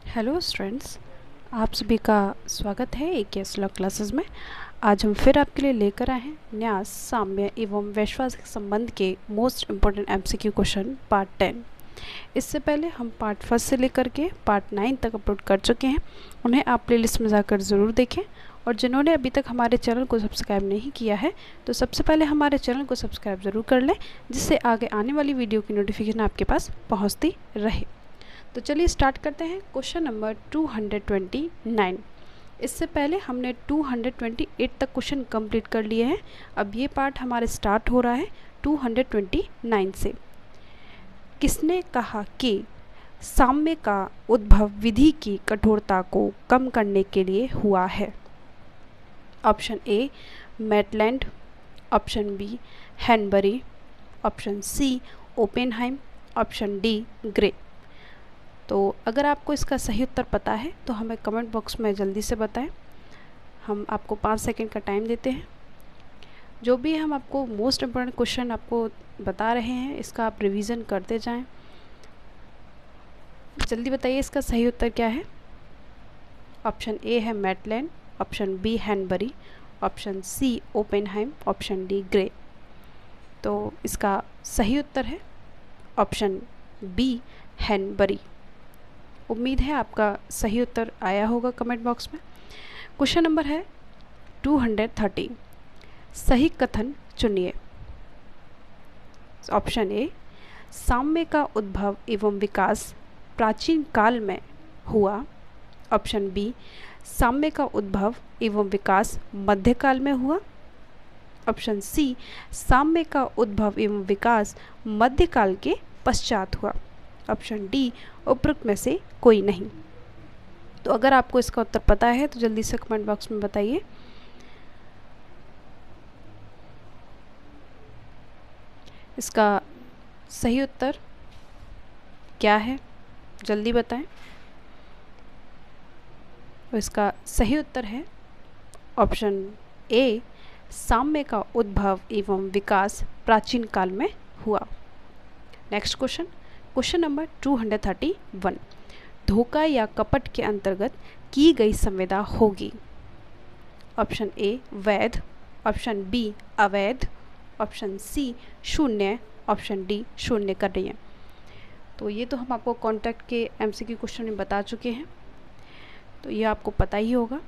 Hello students, आप सभी का स्वागत है AKS लॉ क्लासेस में। आज हम फिर आपके लिए लेकर आए हैं न्यास, साम्य एवं वैश्वासिक संबंध के most important MCQ question part 10। इससे पहले हम पार्ट 1 से लेकर के पार्ट 9 तक अपलोड कर चुके हैं। उन्हें आप प्लेलिस्ट में जाकर ज़रूर देखें, और जिन्होंने अभी तक हमारे चैनल को सब्सक्राइब नहीं किया है तो सबसे पहले हमारे चैनल को सब्सक्राइब ज़रूर कर लें, जिससे आगे आने वाली वीडियो की नोटिफिकेशन आपके पास पहुँचती रहे। तो चलिए स्टार्ट करते हैं क्वेश्चन नंबर 229। इससे पहले हमने 228 तक क्वेश्चन कंप्लीट कर लिए हैं। अब ये पार्ट हमारे स्टार्ट हो रहा है 229 से। किसने कहा कि साम्य का उद्भव विधि की कठोरता को कम करने के लिए हुआ है? Option A Maitland, option B Hanbury, option C Oppenheim, option D Gray. तो अगर आपको इसका सही उत्तर पता है तो हमें कमेंट बॉक्स में जल्दी से बताएं। हम आपको 5 सेकंड का टाइम देते हैं। जो भी हम आपको मोस्ट इम्पोर्टेंट क्वेश्चन आपको बता रहे हैं, इसका आप रिवीजन करते जाएं। जल्दी बताइए इसका सही उत्तर क्या है। ऑप्शन ए है Maitland, option B Hanbury, option C Oppenheim, option D Gray. तो इसका सही उत्तर है ऑप्शन बी हैनबरी। उम्मीद है आपका सही उत्तर आया होगा कमेंट बॉक्स में। क्वेश्चन नंबर है 230। सही कथन चुनिए। ऑप्शन ए साम्य का उद्भव एवं विकास प्राचीन काल में हुआ। ऑप्शन बी साम्य का उद्भव एवं विकास मध्यकाल में हुआ। ऑप्शन सी साम्य का उद्भव एवं विकास मध्यकाल के पश्चात हुआ। ऑप्शन डी उपरोक्त में से कोई नहीं। तो अगर आपको इसका उत्तर पता है तो जल्दी से कमेंट बॉक्स में बताइए। इसका सही उत्तर क्या है, जल्दी बताएं। तो इसका सही उत्तर है ऑप्शन ए साम्य का उद्भव एवं विकास प्राचीन काल में हुआ। Next question, question number 231। धोखा या कपट के अंतर्गत की गई संविदा होगी। ऑप्शन ए वैध, ऑप्शन बी अवैध, ऑप्शन सी शून्य, ऑप्शन डी शून्य करणीय। तो ये तो हम आपको कॉन्टैक्ट के MCQ क्वेश्चन में बता चुके हैं, तो ये आपको पता ही होगा।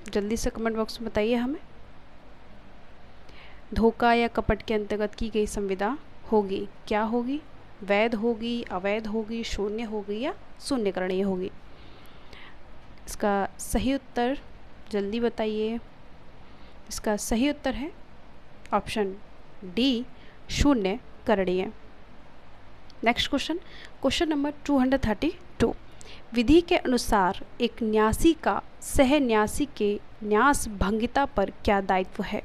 जल्दी से कमेंट बॉक्स में बताइए हमें। धोखा या कपट के अंतर्गत की गई संविदा होगी, क्या होगी? वैध होगी, अवैध होगी, शून्य होगी या शून्यकरणीय होगी? इसका सही उत्तर जल्दी बताइए। इसका सही उत्तर है ऑप्शन डी शून्यकरणीय। Next question, question number 232। विधि के अनुसार एक न्यासी का सह न्यासी के न्यास भंगिता पर क्या दायित्व है?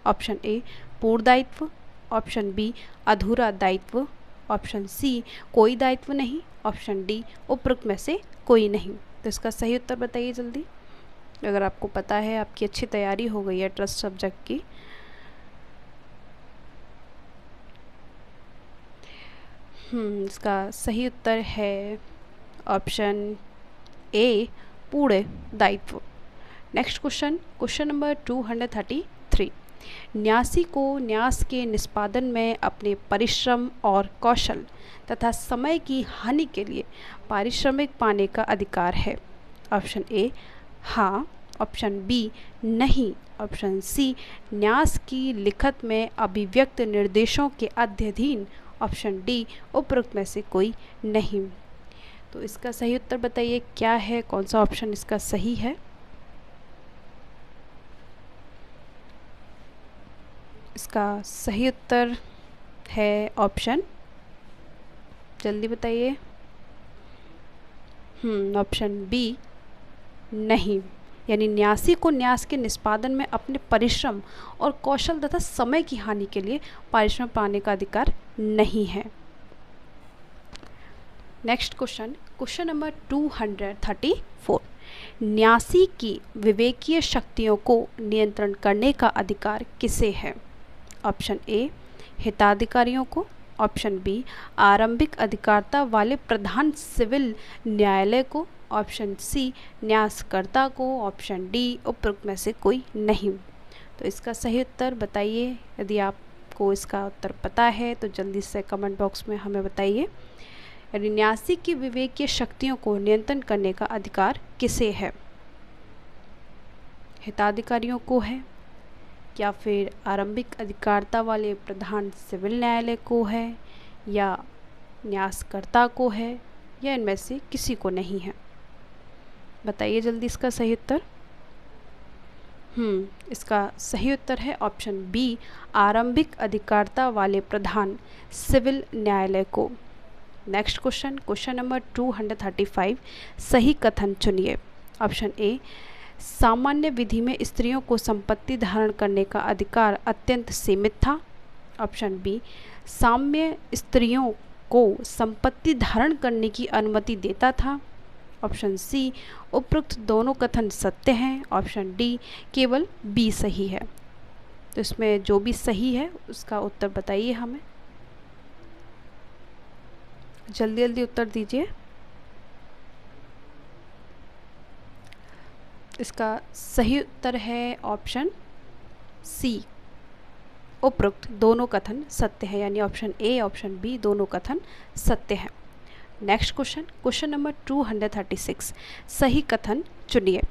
ऑप्शन ए पूर्ण दायित्व, ऑप्शन बी अधूरा दायित्व, ऑप्शन सी कोई दायित्व नहीं, ऑप्शन डी उपरोक्त में से कोई नहीं। तो इसका सही उत्तर बताइए जल्दी। अगर आपको पता है, आपकी अच्छी तैयारी हो गई है ट्रस्ट सब्जेक्ट की। इसका सही उत्तर है ऑप्शन ए पूर्ण दायित्व। Next question, question number 233। न्यासी को न्यास के निष्पादन में अपने परिश्रम और कौशल तथा समय की हानि के लिए पारिश्रमिक पाने का अधिकार है। ऑप्शन ए हाँ, ऑप्शन बी नहीं, ऑप्शन सी न्यास की लिखत में अभिव्यक्त निर्देशों के अध्ययन, ऑप्शन डी उपरोक्त में से कोई नहीं। तो इसका सही उत्तर बताइए क्या है, कौन सा ऑप्शन इसका सही है? इसका सही उत्तर है ऑप्शन, जल्दी बताइए। ऑप्शन बी नहीं, यानी न्यासी को न्यास के निष्पादन में अपने परिश्रम और कौशल तथा समय की हानि के लिए पारिश्रम पाने का अधिकार नहीं है। Next question, question number 234। न्यासी की विवेकीय शक्तियों को नियंत्रण करने का अधिकार किसे है? ऑप्शन ए हिताधिकारियों को, ऑप्शन बी आरंभिक अधिकारिता वाले प्रधान सिविल न्यायालय को, ऑप्शन सी न्यासकर्ता को, ऑप्शन डी उपरोक्त में से कोई नहीं। तो इसका सही उत्तर बताइए। यदि आपको इसका उत्तर पता है तो जल्दी से कमेंट बॉक्स में हमें बताइए। यानी न्यासी की विवेकीय शक्तियों को नियंत्रण करने का अधिकार किसे है? हिताधिकारियों को है, या फिर आरंभिक अधिकारिता वाले प्रधान सिविल न्यायालय को है, या न्यासकर्ता को है, या इनमें से किसी को नहीं है? बताइए जल्दी इसका सही उत्तर। इसका सही उत्तर है ऑप्शन बी, आरंभिक अधिकारिता वाले प्रधान सिविल न्यायालय को। नेक्स्ट क्वेश्चन, क्वेश्चन नंबर 235, सही कथन चुनिए। ऑप्शन ए, सामान्य विधि में स्त्रियों को संपत्ति धारण करने का अधिकार अत्यंत सीमित था। ऑप्शन बी, साम्य स्त्रियों को संपत्ति धारण करने की अनुमति देता था। ऑप्शन सी, उपरोक्त दोनों कथन सत्य हैं। ऑप्शन डी, केवल बी सही है। तो इसमें जो भी सही है उसका उत्तर बताइए हमें। जल्दी जल्दी उत्तर दीजिए। इसका सही उत्तर है ऑप्शन सी, उपरोक्त दोनों कथन सत्य है, यानी ऑप्शन ए ऑप्शन बी दोनों कथन सत्य है। नेक्स्ट क्वेश्चन, क्वेश्चन नंबर 236, सही कथन चुनिए।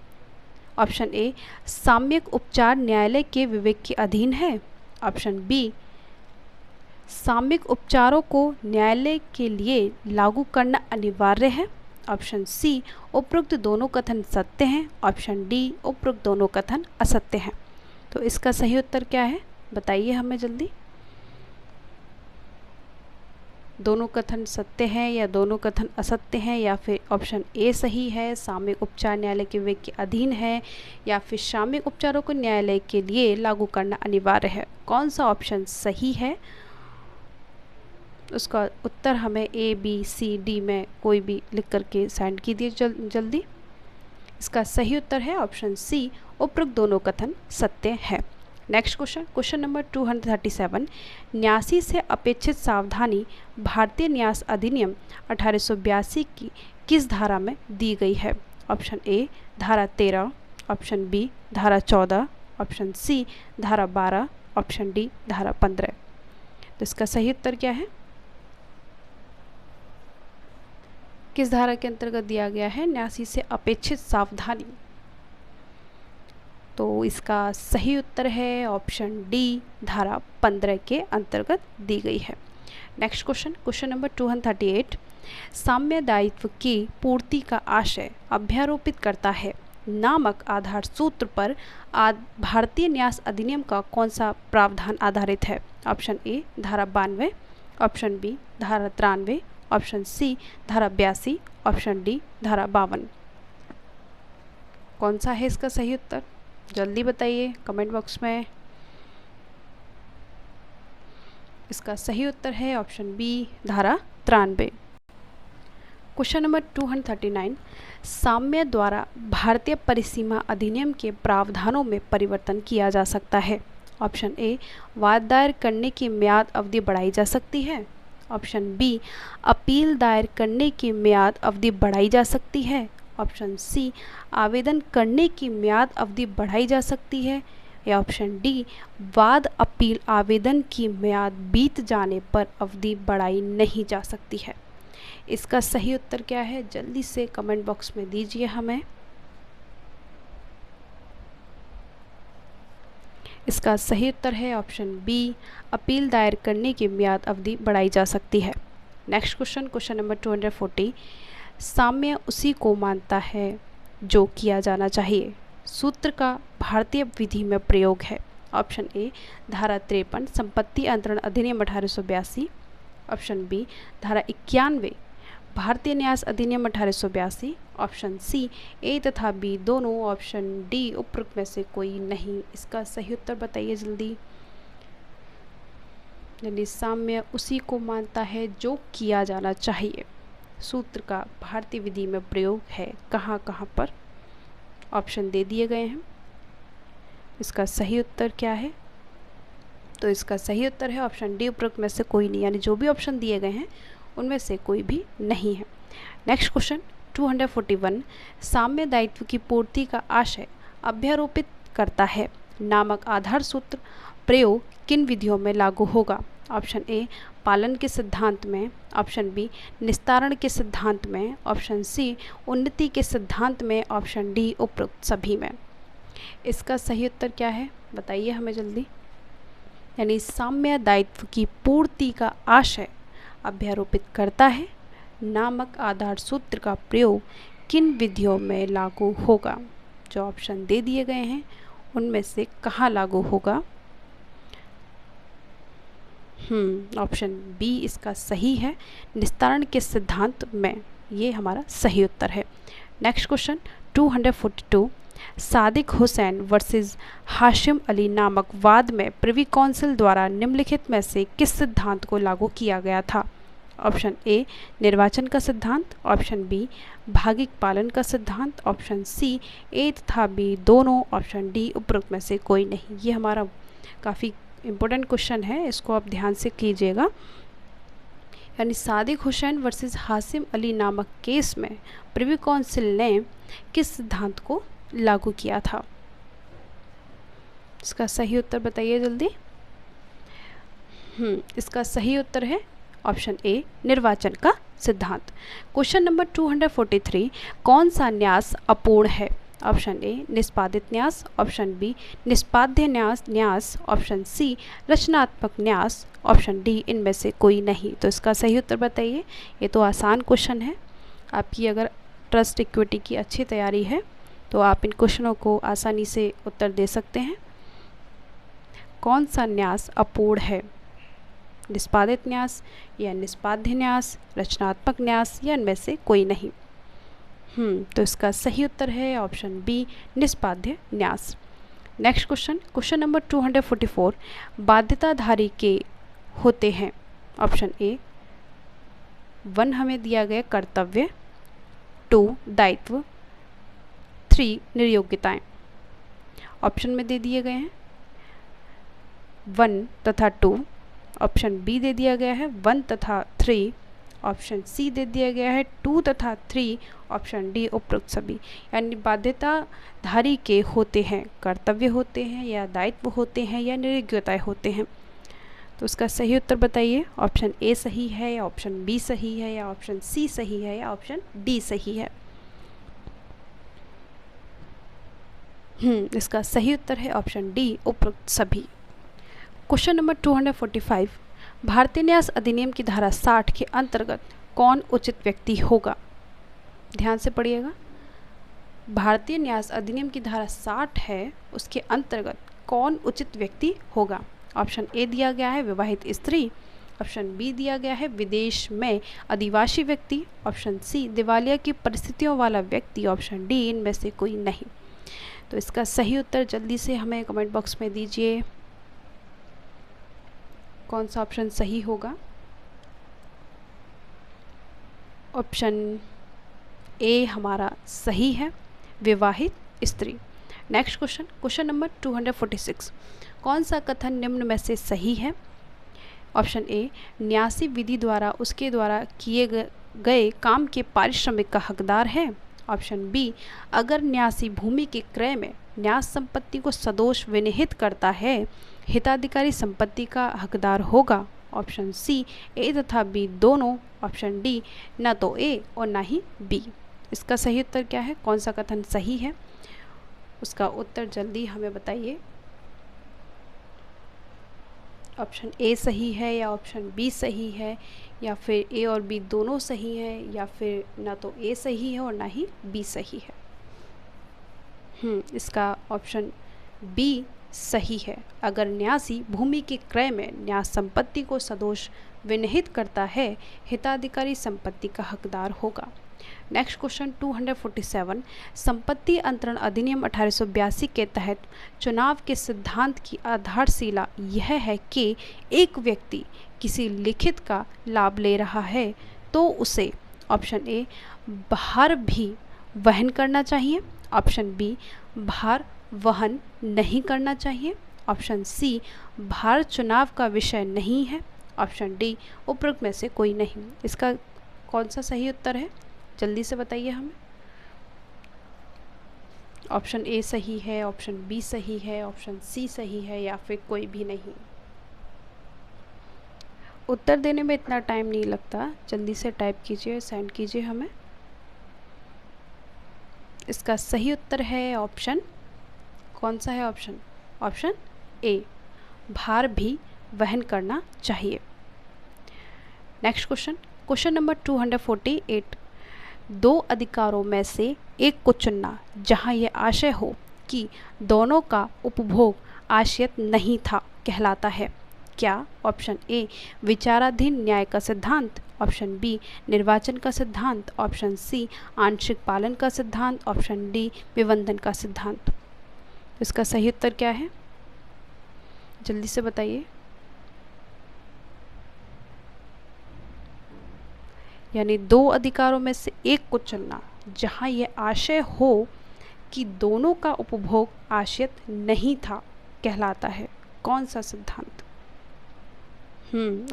ऑप्शन ए, साम्यक उपचार न्यायालय के विवेक के अधीन है। ऑप्शन बी, साम्यक उपचारों को न्यायालय के लिए लागू करना अनिवार्य है। ऑप्शन सी, उपरोक्त दोनों कथन सत्य हैं। ऑप्शन डी, उपरोक्त दोनों कथन असत्य हैं। तो इसका सही उत्तर क्या है बताइए हमें जल्दी। दोनों कथन सत्य हैं या दोनों कथन असत्य हैं, या फिर ऑप्शन ए सही है, सामयिक उपचार न्यायालय के विवेक के अधीन है, या फिर सामयिक उपचारों को न्यायालय के लिए लागू करना अनिवार्य है। कौन सा ऑप्शन सही है उसका उत्तर हमें ए बी सी डी में कोई भी लिख करके सेंड कीजिए जल्दी। इसका सही उत्तर है ऑप्शन सी, उपरोक्त दोनों कथन सत्य है। नेक्स्ट क्वेश्चन, क्वेश्चन नंबर 237, न्यासी से अपेक्षित सावधानी भारतीय न्यास अधिनियम 1882 की किस धारा में दी गई है? ऑप्शन ए, धारा 13, ऑप्शन बी, धारा 14, ऑप्शन सी, धारा 12, ऑप्शन डी, धारा 15। तो इसका सही उत्तर क्या है? किस धारा के अंतर्गत दिया गया है न्यासी से अपेक्षित सावधानी? तो इसका सही उत्तर है ऑप्शन डी, धारा 15 के अंतर्गत दी गई है। नेक्स्ट क्वेश्चन, क्वेश्चन नंबर 238, साम्य दायित्व की पूर्ति का आशय अभ्यारोपित करता है नामक आधार सूत्र पर भारतीय न्यास अधिनियम का कौन सा प्रावधान आधारित है? ऑप्शन ए, धारा 92, ऑप्शन बी, धारा 93, ऑप्शन सी, धारा 82, ऑप्शन डी, धारा 52। कौन सा है इसका सही उत्तर? जल्दी बताइए कमेंट बॉक्स में। इसका सही उत्तर है ऑप्शन बी, धारा 93। क्वेश्चन नंबर 239, साम्य द्वारा भारतीय परिसीमा अधिनियम के प्रावधानों में परिवर्तन किया जा सकता है। ऑप्शन ए, वाद दायर करने की म्याद अवधि बढ़ाई जा सकती है। ऑप्शन बी, अपील दायर करने की म्याद अवधि बढ़ाई जा सकती है। ऑप्शन सी, आवेदन करने की म्याद अवधि बढ़ाई जा सकती है, या ऑप्शन डी, वाद अपील आवेदन की म्याद बीत जाने पर अवधि बढ़ाई नहीं जा सकती है। इसका सही उत्तर क्या है जल्दी से कमेंट बॉक्स में दीजिए हमें। इसका सही उत्तर है ऑप्शन बी, अपील दायर करने की म्याद अवधि बढ़ाई जा सकती है। नेक्स्ट क्वेश्चन, क्वेश्चन नंबर 240, साम्य उसी को मानता है जो किया जाना चाहिए सूत्र का भारतीय विधि में प्रयोग है। ऑप्शन ए, धारा 53, संपत्ति अंतरण अधिनियम 1882। ऑप्शन बी, धारा 91, भारतीय न्यास अधिनियम 1882। ऑप्शन सी, ए तथा बी दोनों। ऑप्शन डी, उपरोक्त में से कोई नहीं। इसका सही उत्तर बताइए जल्दी। यानी साम्य उसी को मानता है जो किया जाना चाहिए सूत्र का भारतीय विधि में प्रयोग है कहाँ कहाँ पर? ऑप्शन दे दिए गए हैं। इसका सही उत्तर क्या है? तो इसका सही उत्तर है ऑप्शन डी, उपरोक्त में से कोई नहीं। यानी जो भी ऑप्शन दिए गए हैं उनमें से कोई भी नहीं है। नेक्स्ट क्वेश्चन 241 साम्य दायित्व की पूर्ति का आशय अभ्यारोपित करता है नामक आधार सूत्र प्रयोग किन विधियों में लागू होगा? ऑप्शन ए पालन के सिद्धांत में, ऑप्शन बी निस्तारण के सिद्धांत में, ऑप्शन सी उन्नति के सिद्धांत में, ऑप्शन डी उपरोक्त सभी में। इसका सही उत्तर क्या है बताइए हमें जल्दी। यानी साम्य दायित्व की पूर्ति का आशय अभ्यारोपित करता है नामक आधार सूत्र का प्रयोग किन विधियों में लागू होगा? जो ऑप्शन दे दिए गए हैं उनमें से कहाँ लागू होगा? ऑप्शन बी इसका सही है, निस्तारण के सिद्धांत में। ये हमारा सही उत्तर है। Next question 242 Sadiq Hussain versus Hashim Ali नामक वाद में प्रिवी काउंसिल द्वारा निम्नलिखित में से किस सिद्धांत को लागू किया गया था? ऑप्शन ए निर्वाचन का सिद्धांत, ऑप्शन बी भागिक पालन का सिद्धांत, ऑप्शन सी ए तथा बी दोनों, ऑप्शन डी उपरोक्त में से कोई नहीं। ये हमारा काफ़ी इम्पोर्टेंट क्वेश्चन है, इसको आप ध्यान से कीजिएगा। यानी सादिक हुसैन वर्सेस हाशिम अली नामक केस में प्रिवी काउंसिल ने किस सिद्धांत को लागू किया था? इसका सही उत्तर बताइए जल्दी। इसका सही उत्तर है ऑप्शन ए निर्वाचन का सिद्धांत। क्वेश्चन नंबर 243 कौन सा न्यास अपूर्ण है? ऑप्शन ए निष्पादित न्यास, ऑप्शन बी निष्पाद्य न्यास, ऑप्शन सी रचनात्मक न्यास, ऑप्शन डी इनमें से कोई नहीं। तो इसका सही उत्तर बताइए। ये तो आसान क्वेश्चन है, आपकी अगर ट्रस्ट इक्विटी की अच्छी तैयारी है तो आप इन क्वेश्चनों को आसानी से उत्तर दे सकते हैं। कौन सा न्यास अपूर्ण है? निष्पादित न्यास या निष्पाद्य न्यास, रचनात्मक न्यास या इनमें से कोई नहीं। तो इसका सही उत्तर है ऑप्शन बी निष्पाद्य न्यास। नेक्स्ट क्वेश्चन नंबर 244 बाध्यताधारी के होते हैं। ऑप्शन ए 1 हमें दिया गया कर्तव्य, 2 दायित्व, 3 निर्योग्यताएं। ऑप्शन में दे दिए गए हैं 1 तथा 2, ऑप्शन बी दे दिया गया है 1 तथा 3, ऑप्शन सी दे दिया गया है 2 तथा 3, ऑप्शन डी उपरोक्त सभी। यानी बाध्यताधारी के होते हैं कर्तव्य होते हैं या दायित्व होते हैं या निर्योग्यताएं होते हैं। तो उसका सही उत्तर बताइए। ऑप्शन ए सही है या ऑप्शन बी सही है या ऑप्शन सी सही है या ऑप्शन डी सही है? इसका सही उत्तर है ऑप्शन डी उपरोक्त सभी। क्वेश्चन नंबर 245 भारतीय न्यास अधिनियम की धारा 60 के अंतर्गत कौन उचित व्यक्ति होगा? ध्यान से पढ़िएगा। भारतीय न्यास अधिनियम की धारा 60 है, उसके अंतर्गत कौन उचित व्यक्ति होगा? ऑप्शन ए दिया गया है विवाहित स्त्री, ऑप्शन बी दिया गया है विदेश में आदिवासी व्यक्ति, ऑप्शन सी दिवालिया की परिस्थितियों वाला व्यक्ति, ऑप्शन डी इनमें से कोई नहीं। तो इसका सही उत्तर जल्दी से हमें कमेंट बॉक्स में दीजिए। कौन सा ऑप्शन सही होगा? ऑप्शन ए हमारा सही है विवाहित स्त्री। नेक्स्ट क्वेश्चन नंबर 246 कौन सा कथन निम्न में से सही है? ऑप्शन ए न्यासी विधि द्वारा उसके द्वारा किए गए काम के पारिश्रमिक का हकदार है, ऑप्शन बी अगर न्यासी भूमि के क्रय में न्यास संपत्ति को सदोष विनिहित करता है हिताधिकारी संपत्ति का हकदार होगा, ऑप्शन सी ए तथा बी दोनों, ऑप्शन डी न तो ए और ना ही बी। इसका सही उत्तर क्या है? कौन सा कथन सही है? उसका उत्तर जल्दी हमें बताइए। ऑप्शन ए सही है या ऑप्शन बी सही है या फिर ए और बी दोनों सही हैं या फिर ना तो ए सही है और ना ही बी सही है? इसका ऑप्शन बी सही है। अगर न्यासी भूमि के क्रय में न्यास संपत्ति को सदोष विनिहित करता है हिताधिकारी संपत्ति का हकदार होगा। नेक्स्ट क्वेश्चन 247 संपत्ति अंतरण अधिनियम 1882 के तहत चुनाव के सिद्धांत की आधारशिला यह है कि एक व्यक्ति किसी लिखित का लाभ ले रहा है तो उसे ऑप्शन ए भार भी वहन करना चाहिए, ऑप्शन बी भार वहन नहीं करना चाहिए, ऑप्शन सी भार चुनाव का विषय नहीं है, ऑप्शन डी उपरोक्त में से कोई नहीं। इसका कौन सा सही उत्तर है? जल्दी से बताइए हमें। ऑप्शन ए सही है, ऑप्शन बी सही है, ऑप्शन सी सही है, या फिर कोई भी नहीं। उत्तर देने में इतना टाइम नहीं लगता, जल्दी से टाइप कीजिए, सेंड कीजिए हमें। इसका सही उत्तर है ऑप्शन, कौन सा है ऑप्शन? ऑप्शन ए, भार भी वहन करना चाहिए। Next question, question number 248। दो अधिकारों में से एक को चुनना जहां यह आशय हो कि दोनों का उपभोग आशयत नहीं था कहलाता है क्या? ऑप्शन ए, विचाराधीन न्याय का सिद्धांत, ऑप्शन बी, निर्वाचन का सिद्धांत, ऑप्शन सी, आंशिक पालन का सिद्धांत, ऑप्शन डी, विबंधन का सिद्धांत। इसका सही उत्तर क्या है? जल्दी से बताइए। यानी दो अधिकारों में से एक को चुनना जहां यह आशय हो कि दोनों का उपभोग आशयत नहीं था कहलाता है कौन सा सिद्धांत?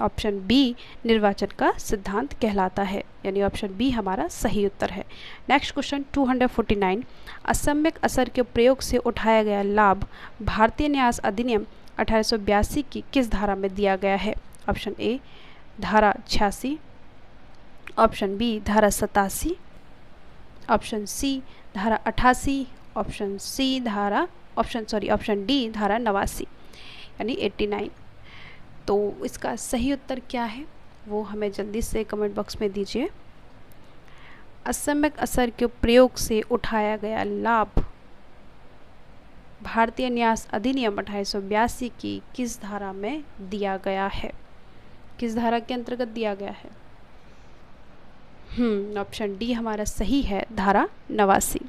ऑप्शन बी, निर्वाचन का सिद्धांत कहलाता है, यानी ऑप्शन बी हमारा सही उत्तर है। Next question 249। असम्यक असर के प्रयोग से उठाया गया लाभ भारतीय न्यास अधिनियम 1882 की किस धारा में दिया गया है? ऑप्शन ए, धारा 86, ऑप्शन बी, धारा 87, ऑप्शन सी, धारा 88, ऑप्शन डी, धारा 89, यानी 89। तो इसका सही उत्तर क्या है वो हमें जल्दी से कमेंट बॉक्स में दीजिए। असम्यक असर के प्रयोग से उठाया गया लाभ भारतीय न्यास अधिनियम 1882 की किस धारा में दिया गया है? किस धारा के अंतर्गत दिया गया है? ऑप्शन डी हमारा सही है, धारा 89।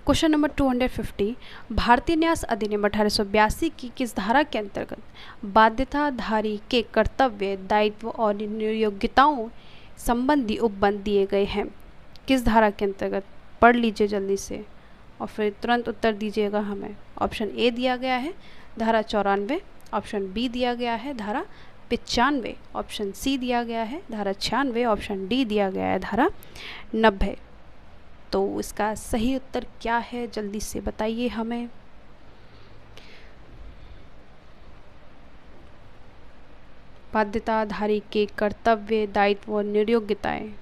Question number 250। भारतीय न्यास अधिनियम 1882 की किस धारा के अंतर्गत बाध्यताधारी के कर्तव्य, दायित्व और योग्यताओं संबंधी उपबंध दिए गए हैं? किस धारा के अंतर्गत? पढ़ लीजिए जल्दी से और फिर तुरंत उत्तर दीजिएगा हमें। ऑप्शन ए दिया गया है धारा 94, ऑप्शन बी दिया गया है धारा 95, ऑप्शन सी दिया गया है धारा 96, ऑप्शन डी दिया गया है धारा 90। तो इसका सही उत्तर क्या है जल्दी से बताइए हमें। बाध्यताधारी के कर्तव्य, दायित्व और निर्योग्यताएं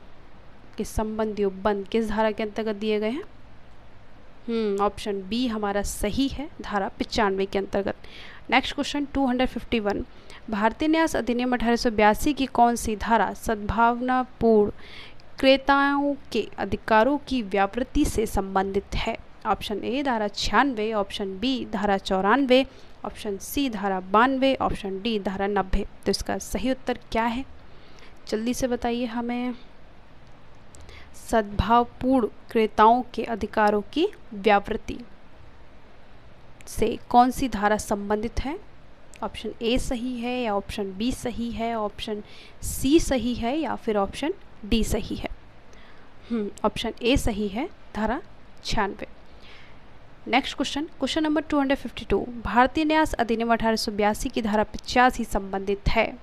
के संबंधी उपबंध किस धारा के अंतर्गत दिए गए हैं? ऑप्शन बी हमारा सही है, धारा 95 के अंतर्गत। Next question 251। भारतीय न्यास अधिनियम 1882 की कौन सी धारा सद्भावनापूर्ण क्रेताओं के अधिकारों की व्यावृत्ति से संबंधित है? ऑप्शन ए, धारा 96, ऑप्शन बी, धारा 94, ऑप्शन सी, धारा 92, ऑप्शन डी, धारा 90। तो इसका सही उत्तर क्या है जल्दी से बताइए हमें। सद्भावपूर्ण क्रेताओं के अधिकारों की व्यावृत्ति से कौन सी धारा संबंधित है? ऑप्शन ए सही है, या ऑप्शन बी सही है, ऑप्शन सी सही है, या फिर ऑप्शन डी सही है? ऑप्शन ए सही है, धारा 96। Next question, question number 252। भारतीय न्यास अधिनियम 1882 की धारा 85 संबंधित है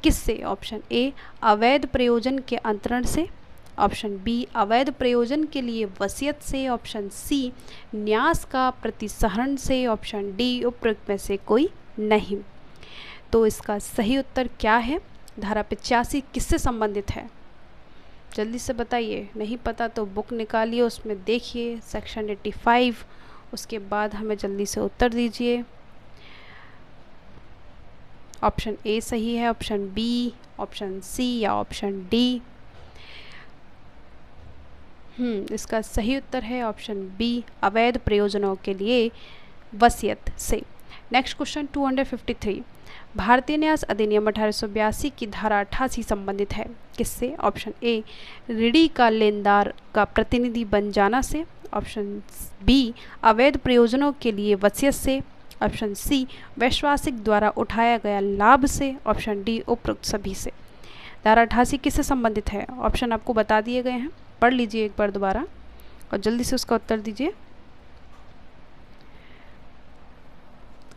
किससे? ऑप्शन ए, अवैध प्रयोजन के अंतरण से, ऑप्शन बी, अवैध प्रयोजन के लिए वसीयत से, ऑप्शन सी, न्यास का प्रतिसहरण से, ऑप्शन डी, उपरोक्त में से कोई नहीं। तो इसका सही उत्तर क्या है? धारा 85 किससे संबंधित है जल्दी से बताइए। नहीं पता तो बुक निकालिए, उसमें देखिए सेक्शन 85, उसके बाद हमें जल्दी से उत्तर दीजिए। ऑप्शन ए सही है, ऑप्शन बी, ऑप्शन सी, या ऑप्शन डी? इसका सही उत्तर है ऑप्शन बी, अवैध प्रयोजनों के लिए वसीयत से। Next question 253। भारतीय न्यास अधिनियम 1882 की धारा 88 संबंधित है किससे? ऑप्शन ए, ऋणी का लेनदार का प्रतिनिधि बन जाना से, ऑप्शन बी, अवैध प्रयोजनों के लिए वसीयत से, ऑप्शन सी, वैश्वासिक द्वारा उठाया गया लाभ से, ऑप्शन डी, उपरोक्त सभी से। धारा 88 किससे संबंधित है? ऑप्शन आपको बता दिए गए हैं, पढ़ लीजिए एक बार दोबारा और जल्दी से उसका उत्तर दीजिए।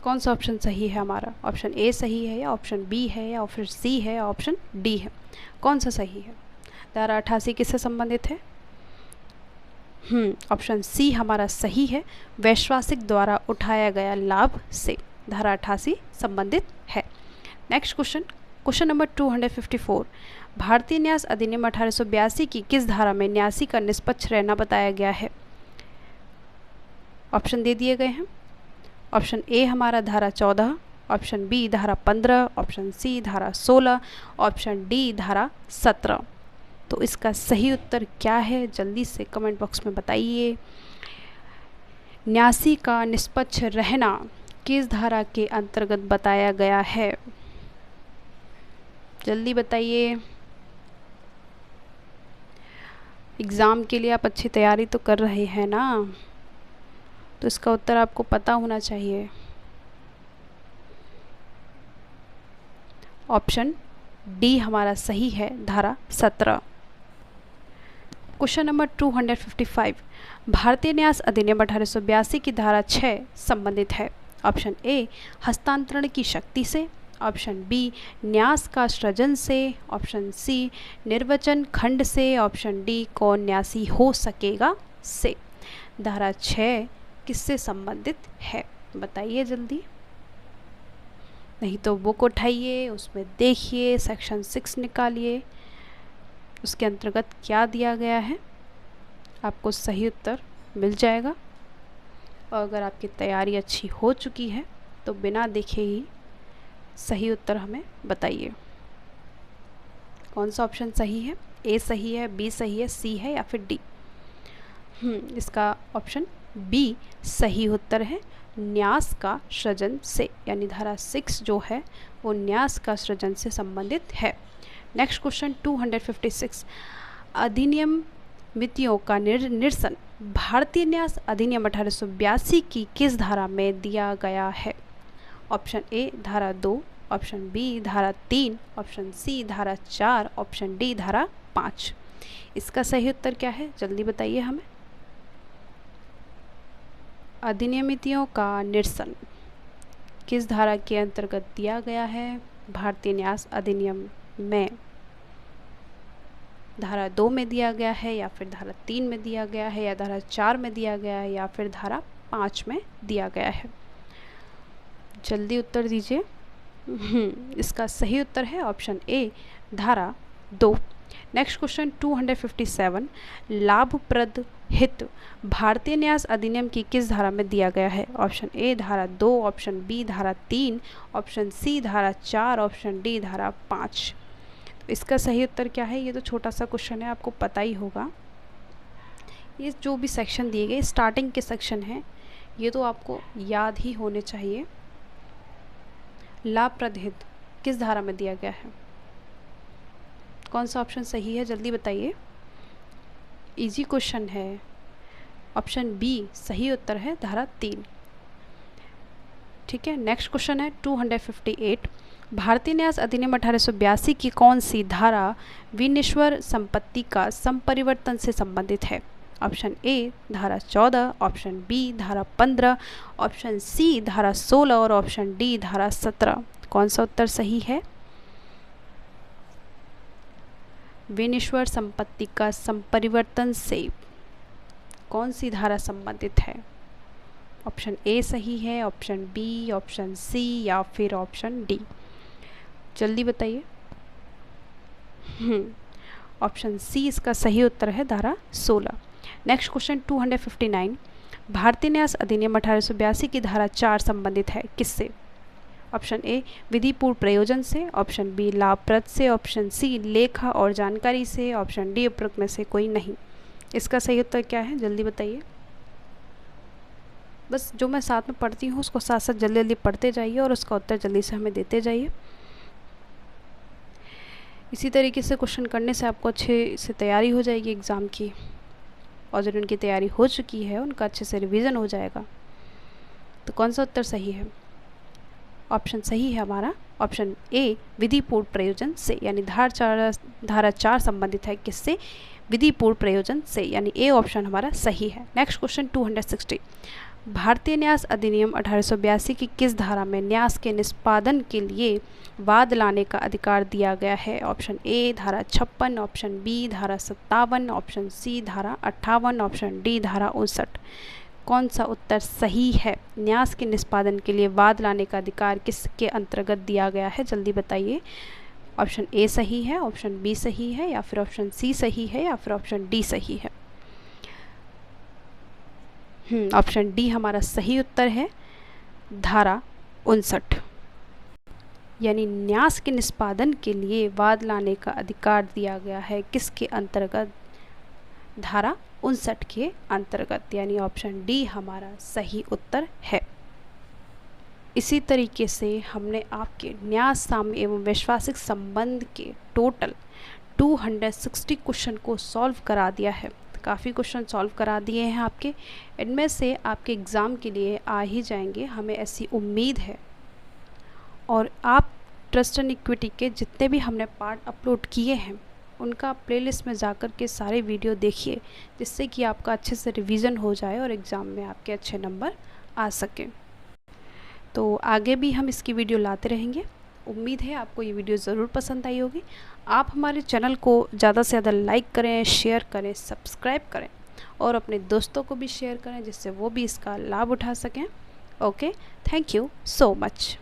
कौन सा ऑप्शन सही है हमारा? ऑप्शन ए सही है, या ऑप्शन बी है, या ऑप्शन सी है, या ऑप्शन डी है? कौन सा सही है? धारा 88 किससे संबंधित है? ऑप्शन सी हमारा सही है, वैश्वासिक द्वारा उठाया गया लाभ से धारा 88 संबंधित है। नेक्स्ट क्वेश्चन नंबर 254, भारतीय न्यास अधिनियम 1882 की किस धारा में न्यासी का निष्पक्ष रहना बताया गया है? ऑप्शन दे दिए गए हैं। ऑप्शन ए हमारा धारा 14, ऑप्शन बी धारा 15, ऑप्शन सी धारा 16, ऑप्शन डी धारा 17। तो इसका सही उत्तर क्या है, जल्दी से कमेंट बॉक्स में बताइए। न्यासी का निष्पक्ष रहना किस धारा के अंतर्गत बताया गया है? जल्दी बताइए। एग्ज़ाम के लिए आप अच्छी तैयारी तो कर रहे हैं ना, तो इसका उत्तर आपको पता होना चाहिए। ऑप्शन डी हमारा सही है, धारा 17। क्वेश्चन नंबर 255, भारतीय न्यास अधिनियम 1882 की धारा 6 संबंधित है। ऑप्शन ए हस्तांतरण की शक्ति से, ऑप्शन बी न्यास का सृजन से, ऑप्शन सी निर्वचन खंड से, ऑप्शन डी कौन न्यासी हो सकेगा से। धारा 6 किससे संबंधित है बताइए जल्दी। नहीं तो बुक उठाइए, उसमें देखिए, सेक्शन 6 निकालिए, उसके अंतर्गत क्या दिया गया है, आपको सही उत्तर मिल जाएगा। और अगर आपकी तैयारी अच्छी हो चुकी है तो बिना देखे ही सही उत्तर हमें बताइए। कौन सा ऑप्शन सही है? ए सही है, बी सही है, सी है या फिर डी? इसका ऑप्शन बी सही उत्तर है, न्यास का सृजन से, यानी धारा 6 जो है वो न्यास का सृजन से संबंधित है। नेक्स्ट क्वेश्चन 256, अधिनियम मितियों का निरसन भारतीय न्यास अधिनियम 1882 की किस धारा में दिया गया है? ऑप्शन ए धारा 2, ऑप्शन बी धारा 3, ऑप्शन सी धारा 4, ऑप्शन डी धारा 5। इसका सही उत्तर क्या है जल्दी बताइए हमें। अधिनियमितियों का निरसन किस धारा के अंतर्गत दिया गया है भारतीय न्यास अधिनियम में? धारा 2 में दिया गया है, या फिर धारा 3 में दिया गया है, या धारा 4 में दिया गया है, या फिर धारा 5 में दिया गया है? जल्दी उत्तर दीजिए। इसका सही उत्तर है ऑप्शन ए धारा 2। नेक्स्ट क्वेश्चन 257, लाभप्रद हित भारतीय न्यास अधिनियम की किस धारा में दिया गया है? ऑप्शन ए धारा 2, ऑप्शन बी धारा 3, ऑप्शन सी धारा 4, ऑप्शन डी धारा 5। तो इसका सही उत्तर क्या है? ये तो छोटा सा क्वेश्चन है, आपको पता ही होगा। ये जो भी सेक्शन दिए गए स्टार्टिंग के सेक्शन हैं, ये तो आपको याद ही होने चाहिए। लाभप्रद हित किस धारा में दिया गया है? कौन सा ऑप्शन सही है जल्दी बताइए। इजी क्वेश्चन है, ऑप्शन बी सही उत्तर है, धारा 3। ठीक है, नेक्स्ट क्वेश्चन है 258, भारतीय न्यास अधिनियम 1882 की कौन सी धारा विनिश्वर संपत्ति का संपरिवर्तन से संबंधित है? ऑप्शन ए धारा 14, ऑप्शन बी धारा 15, ऑप्शन सी धारा 16 और ऑप्शन डी धारा 17। कौन सा उत्तर सही है? विनिश्वर संपत्ति का संपरिवर्तन से कौन सी धारा संबंधित है? ऑप्शन ए सही है, ऑप्शन बी, ऑप्शन सी या फिर ऑप्शन डी? जल्दी बताइए। ऑप्शन सी इसका सही उत्तर है, धारा 16। नेक्स्ट क्वेश्चन 259, भारतीय न्यास अधिनियम 1882 की धारा 4 संबंधित है किससे? ऑप्शन ए विधिपूर्ण प्रयोजन से, ऑप्शन बी लाभप्रद से, ऑप्शन सी लेखा और जानकारी से, ऑप्शन डी उपरोक्त में से कोई नहीं। इसका सही उत्तर क्या है जल्दी बताइए। बस जो मैं साथ में पढ़ती हूँ उसको साथ साथ जल्दी जल्दी पढ़ते जाइए और उसका उत्तर जल्दी से हमें देते जाइए। इसी तरीके से क्वेश्चन करने से आपको अच्छे से तैयारी हो जाएगी एग्ज़ाम की, और जो उनकी तैयारी हो चुकी है उनका अच्छे से रिवीजन हो जाएगा। तो कौन सा उत्तर सही है? ऑप्शन सही है हमारा ऑप्शन ए विधिपूर्ण प्रयोजन से, यानी धारा 4 संबंधित है किससे? विधिपूर्ण प्रयोजन से, यानी ए ऑप्शन हमारा सही है। नेक्स्ट क्वेश्चन 260, भारतीय न्यास अधिनियम 1882 की किस धारा में न्यास के निष्पादन के लिए वाद लाने का अधिकार दिया गया है? ऑप्शन ए धारा 56, ऑप्शन बी धारा 57, ऑप्शन सी धारा 58, ऑप्शन डी धारा 59। कौन सा उत्तर सही है? न्यास के निष्पादन के लिए वाद लाने का अधिकार किसके अंतर्गत दिया गया है? जल्दी बताइए। ऑप्शन ए सही है, ऑप्शन बी सही है, या फिर ऑप्शन सी सही है, या फिर ऑप्शन डी सही है? ऑप्शन डी हमारा सही उत्तर है, धारा 59। यानी न्यास के निष्पादन के लिए वाद लाने का अधिकार दिया गया है किसके अंतर्गत? धारा 59 के अंतर्गत, यानी ऑप्शन डी हमारा सही उत्तर है। इसी तरीके से हमने आपके न्यास, साम्य एवं वैश्वासिक संबंध के टोटल 260 क्वेश्चन को सॉल्व करा दिया है। काफ़ी क्वेश्चन सॉल्व करा दिए हैं आपके, इनमें से आपके एग्ज़ाम के लिए आ ही जाएंगे, हमें ऐसी उम्मीद है। और आप ट्रस्ट एंड इक्विटी के जितने भी हमने पार्ट अपलोड किए हैं उनका प्लेलिस्ट में जाकर के सारे वीडियो देखिए, जिससे कि आपका अच्छे से रिवीजन हो जाए और एग्ज़ाम में आपके अच्छे नंबर आ सकें। तो आगे भी हम इसकी वीडियो लाते रहेंगे। उम्मीद है आपको ये वीडियो ज़रूर पसंद आई होगी। आप हमारे चैनल को ज़्यादा से ज़्यादा लाइक करें, शेयर करें, सब्सक्राइब करें और अपने दोस्तों को भी शेयर करें, जिससे वो भी इसका लाभ उठा सकें। Okay, thank you so much.